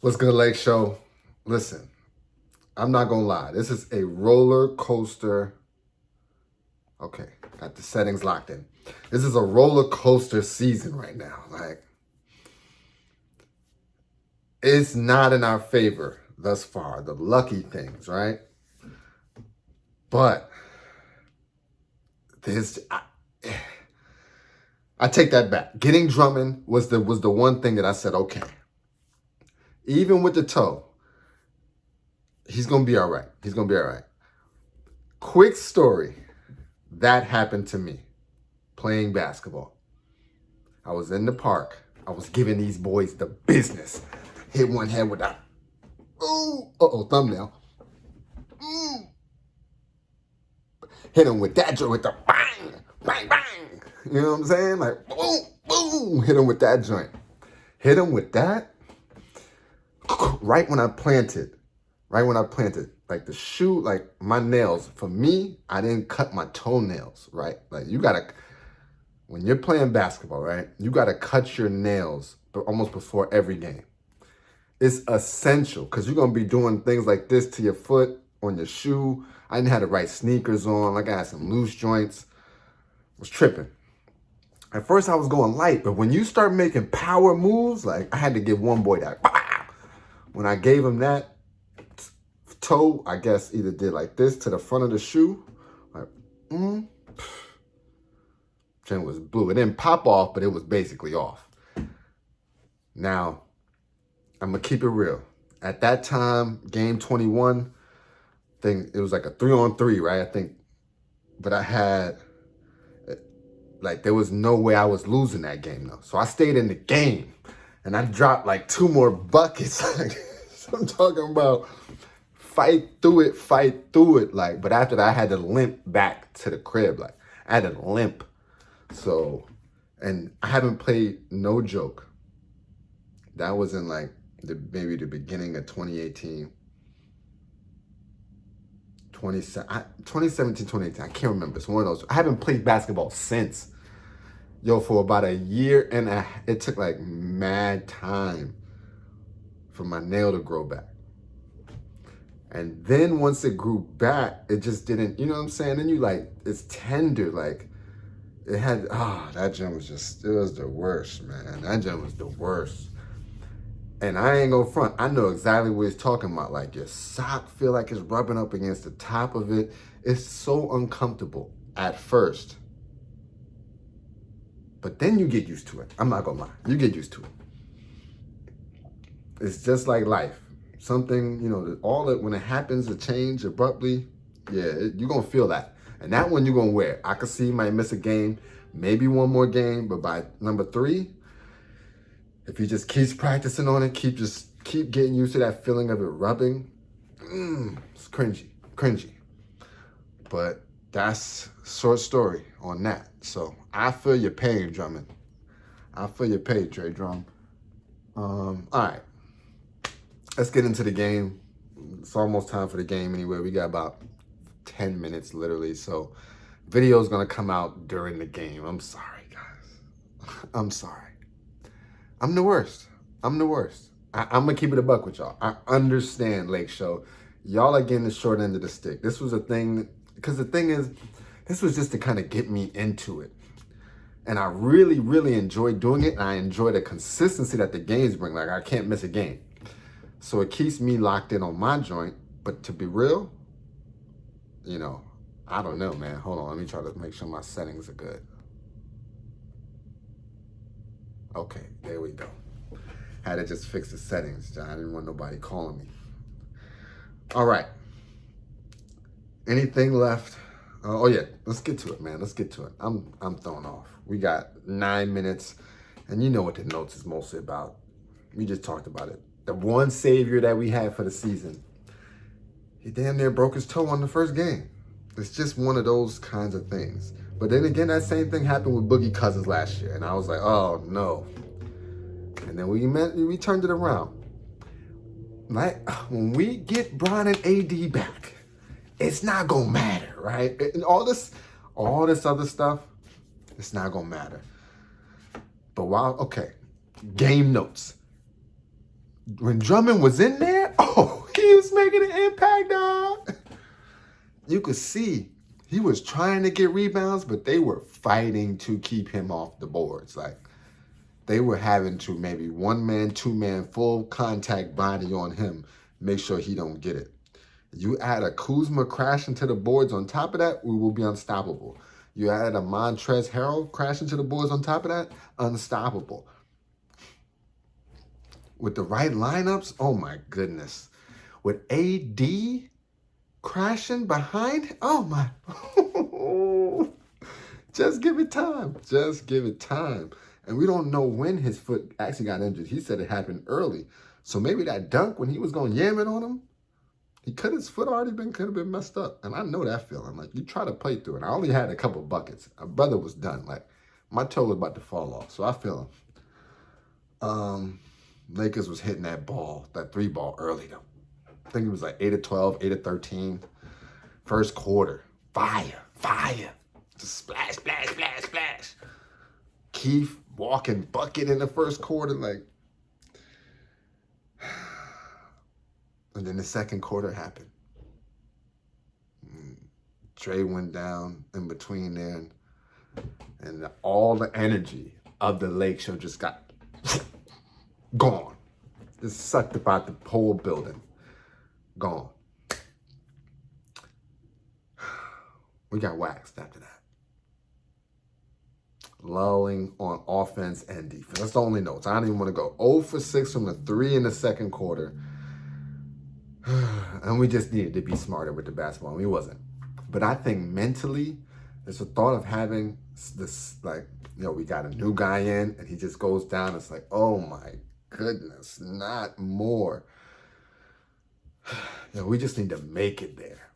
What's good, Lake Show? Listen, I'm not gonna lie. This is a roller coaster. Okay, got the settings locked in. This is a roller coaster season right now. Like, it's not in our favor thus far. The lucky things, right? But this, I take that back. Getting Drummond was the one thing that I said, okay. Even with the toe, he's gonna be all right. He's gonna be all right. Quick story. That happened to me playing basketball. I was in the park. I was giving these boys the business. Hit one head with that. Ooh, thumbnail. Mm. Hit him with that joint with the bang, bang, bang. You know what I'm saying? Like, boom, boom. Hit him with that joint. Hit him with that. Right when I planted. Like the shoe, like my nails. For me, I didn't cut my toenails, right? Like when you're playing basketball, right? You gotta cut your nails almost before every game. It's essential because you're gonna be doing things like this to your foot, on your shoe. I didn't have the right sneakers on. Like I had some loose joints. I was tripping. At first I was going light, but when you start making power moves, like I had to give one boy that. When I gave him that toe, I guess either did like this to the front of the shoe, like, Jen was blue. It didn't pop off, but it was basically off. Now, I'm going to keep it real. At that time, game 21, it was like a 3-on-3, right? I think, but I had, like, there was no way I was losing that game, though. So I stayed in the game, and I dropped like 2 more buckets. So I'm talking about fight through it. Like, but after that, I had to limp back to the crib. Like, I had to limp. So, and I haven't played, no joke. That was in like maybe the beginning of 2018. 2017, 2018. I can't remember. It's one of those. I haven't played basketball since. Yo, for about a year and it took like mad time for my nail to grow back. And then once it grew back, it just didn't, you know what I'm saying? Then you like, it's tender, like, it had, that gym was just, it was the worst, man. That gym was the worst. And I ain't gonna front, I know exactly what he's talking about. Like your sock feel like it's rubbing up against the top of it. It's so uncomfortable at first. But then you get used to it. I'm not gonna lie, you get used to it. It's just like life. Something, when it happens, a change abruptly, you're gonna feel that. And that one you're gonna wear. I could see you might miss a game, maybe one more game, but by number 3, if he just keeps practicing on it, keep getting used to that feeling of it rubbing, it's cringy. But that's short story on that. So I feel your pain, Drummond. I feel your pain, Dre Drum. All right. Let's get into the game. It's almost time for the game anyway. We got about 10 minutes literally. So video's gonna come out during the game. I'm sorry, guys. I'm sorry. I'm the worst. I'm gonna keep it a buck with y'all. I understand, Lake Show. Y'all are getting the short end of the stick. This was a thing, because the thing is, this was just to kind of get me into it. And I really, really enjoy doing it. And I enjoy the consistency that the games bring. Like, I can't miss a game. So it keeps me locked in on my joint. But to be real, I don't know, man. Hold on, let me try to make sure my settings are good. Okay, there we go. Had to just fix the settings, John. I didn't want nobody calling me. All right. Anything left? Oh yeah, let's get to it, man. Let's get to it. I'm thrown off. We got 9 minutes, and you know what the notes is mostly about. We just talked about it. The one savior that we had for the season, he damn near broke his toe on the first game. It's just one of those kinds of things. But then again, that same thing happened with Boogie Cousins last year, and I was like, oh no. And then we turned it around. Like, when we get Bron and AD back, it's not gonna matter, right? And all this other stuff, it's not gonna matter. But game notes. when Drummond was in there, oh, he was making an impact, dog. You could see he was trying to get rebounds, but they were fighting to keep him off the boards. Like, they were having to maybe 1-man, 2-man, full contact body on him, make sure he don't get it. You add a Kuzma crashing to the boards on top of that, we will be unstoppable. You add a Montrezl Harrell crashing to the boards on top of that, unstoppable. With the right lineups, oh my goodness. With AD crashing behind, oh my. Just give it time. Just give it time. And we don't know when his foot actually got injured. He said it happened early. So maybe that dunk when he was going yamming on him, his foot could have been messed up. And I know that feeling. Like, you try to play through it. I only had a couple buckets. My brother was done. Like, my toe was about to fall off. So I feel him. Lakers was hitting that 3 ball early though. I think it was like 8 of 12, 8 of 13. First quarter. Fire. Just splash. Keith walking bucket in the first quarter, like. And then the second quarter happened. Trey went down in between there, and all the energy of the LakeShow just got gone. Just sucked about the whole building. Gone. We got waxed after that. Lulling on offense and defense. That's the only notes. I don't even want to go 0 for 6 from the 3 in the second quarter. And we just needed to be smarter with the basketball. And we wasn't. But I think mentally, it's the thought of having this, like, we got a new guy in and he just goes down. It's like, oh my goodness, not more. We just need to make it there.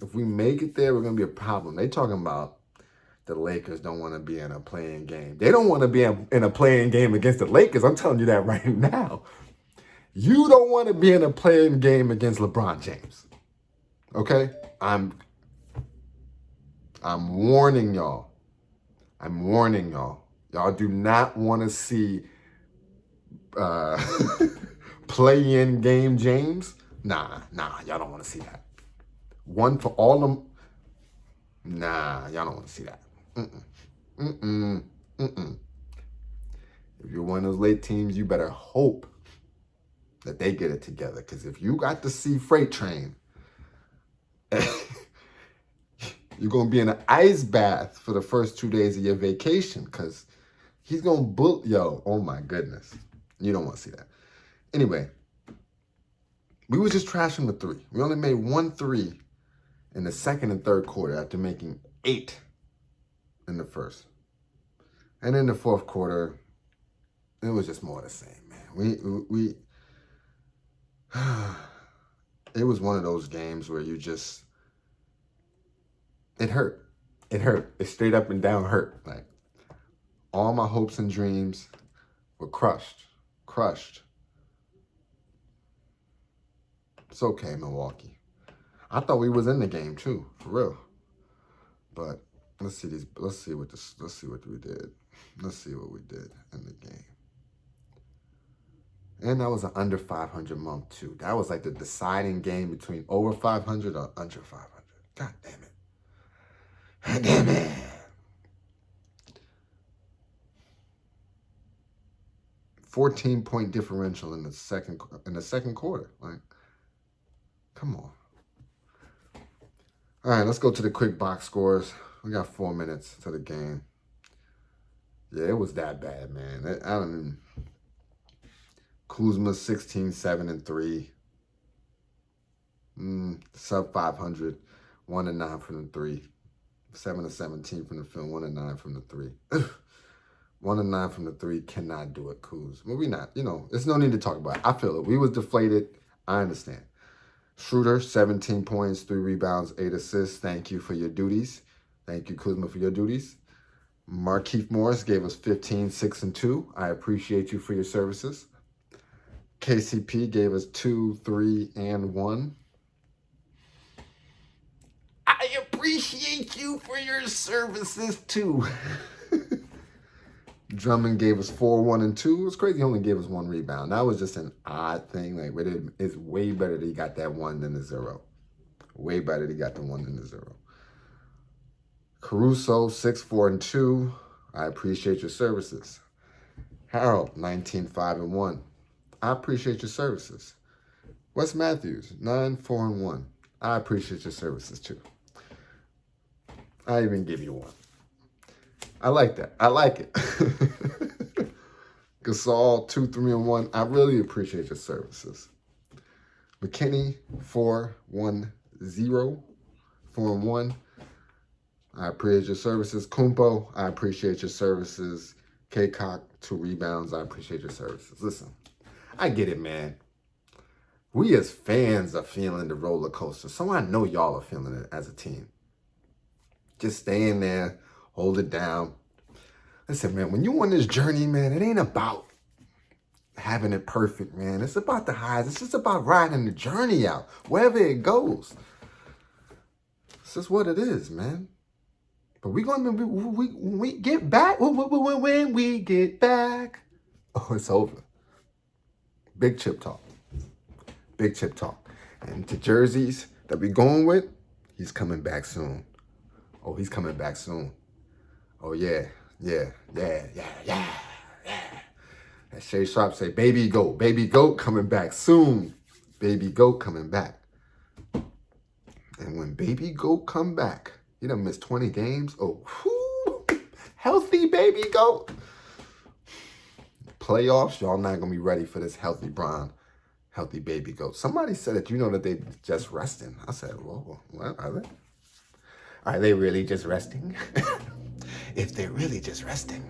If we make it there, we're going to be a problem. They talking about the Lakers don't want to be in a playing game. They don't want to be in a playing game against the Lakers. I'm telling you that right now. You don't want to be in a playing game against LeBron James. Okay? I'm warning y'all. Y'all do not want to see play-in game James. Nah, y'all don't want to see that. One for all them. Nah, y'all don't want to see that. If you're one of those late teams, you better hope that they get it together. Because if you got to see Freight Train, you're going to be in an ice bath for the first 2 days of your vacation. Because he's going to oh my goodness. You don't want to see that. Anyway, we were just trashing the 3. We only made 1 3 in the second and third quarter after making 8 in the first. And in the fourth quarter, it was just more of the same, man. It was one of those games where you just, it hurt. It straight up and down hurt. Like, all my hopes and dreams were crushed. It's okay, Milwaukee. I thought we was in the game too, for real. But let's see what we did. Let's see what we did in the game. And that was an under 500 month too. That was like the deciding game between over 500 or under 500. God damn it. 14-point differential in the second quarter. Like, come on. All right, let's go to the quick box scores. We got 4 minutes to the game. Yeah, it was that bad, man. Kuzma 16, 7, and 3. Sub 500. 1 and 9 from the 3. 7 and 17 from the field. 1 and 9 from the 3. 1 and 9 from the 3 cannot do it, Kuz. Well, we not. There's no need to talk about it. I feel it. We was deflated. I understand. Schroeder, 17 points, 3 rebounds, 8 assists. Thank you for your duties. Thank you, Kuzma, for your duties. Markieff Morris gave us 15, 6, and 2. I appreciate you for your services. KCP gave us 2, 3, and 1. I appreciate you for your services too. Drummond gave us 4, 1, and 2. It's crazy he only gave us 1 rebound. That was just an odd thing. Like, it's way better that he got that 1 than the 0. Way better that he got the 1 than the 0. Caruso, 6, 4, and 2. I appreciate your services. Harold, 19, 5, and 1. I appreciate your services. Wes Matthews, 9, 4, and 1. I appreciate your services too. I even give you 1. I like that. I like it. Gasol, 2, 3, and 1. I really appreciate your services. McKinney, 4, 1, 0. 4 and 1. I appreciate your services. Kumpo, I appreciate your services. K-Cock, 2 rebounds. I appreciate your services. Listen, I get it, man. We as fans are feeling the roller coaster. So I know y'all are feeling it as a team. Just stay in there, hold it down. Listen, man, when you on this journey, man, it ain't about having it perfect, man. It's about the highs. It's just about riding the journey out, wherever it goes. It's just what it is, man. But when we get back, when we get back, oh, it's over. Big chip talk. Big chip talk. And to jerseys that we going with, he's coming back soon. Oh, he's coming back soon. Oh, yeah. That Shay Sharp say, baby goat coming back soon. Baby goat coming back. And when baby goat come back, he done missed 20 games. Oh, whoo, healthy baby goat. Playoffs, y'all not going to be ready for this healthy baby goat. Somebody said that, that they just resting. I said, whoa, what are they? Are they really just resting? If they're really just resting,